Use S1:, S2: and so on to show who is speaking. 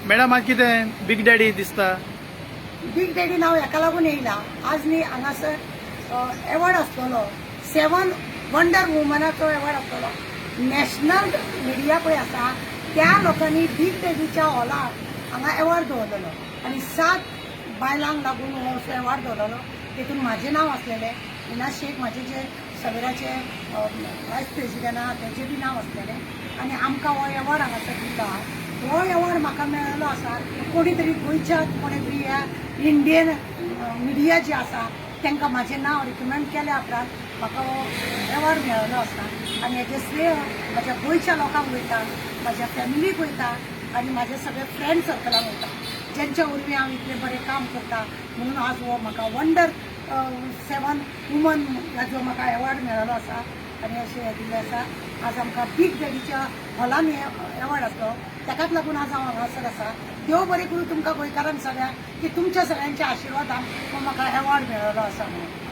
S1: Madam आज कितें big daddy दिसता.
S2: बिग डॅडी नाव हेका लागून येयला. आज न्ही हांगासर एवॉर्ड आसतलो 7 वंडर वुमनाचो एवॉर्ड आसतलो. नॅशनल मिडिया पळय आसा त्या लोकांनी बिग डॅडीच्या हॉलार हांगा एवॉर्ड दवरलेलो आनी 7 बायलांक लागून हो असो एवॉर्ड दवरलेलो. तेतून म्हाजें नांव आसलेलें. इनाज शेख म्हाजे जे सगळ्याचे वायस प्रेसिडेंट आहा तेजें बी नांव आसलेलें आनी आमकां हो एवॉर्ड हांगासर दिता. हो एवॉर्ड म्हाका मेळिल्लो आसा कोणी तरी गोंयच्या कोणी तरी ह्या इंडियन मिडिया जी आसा तांकां म्हाजें नांव रिकमेंड केल्या उपरांत म्हाका हो एवॉर्ड मेळिल्लो आसा आनी हेजें श्रेय म्हाज्या गोंयच्या लोकांक वयता, म्हाज्या फॅमिलीक वयता आनी म्हाजे सगळे फ्रेंड सर्कलांक वयता जेंच्या वरवीं हांव इतलें बरें काम करता. म्हणून आज हो म्हाका वंडर 7 वुमन हाजो म्हाका एवॉर्ड मेळिल्लो आसा आनी अशें हें दिल्लें आसा. आज आमकां बिग डॅडीच्या हॉलान एवॉर्ड आसलो ताकाच लागून आज हांव हांगासर आसा. देव बरें करूं तुमकां गोंयकारांक सगळ्यांक की तुमच्या सगळ्यांच्या आशिर्वादान हो म्हाका एवॉर्ड मेळिल्लो आसा म्हणून.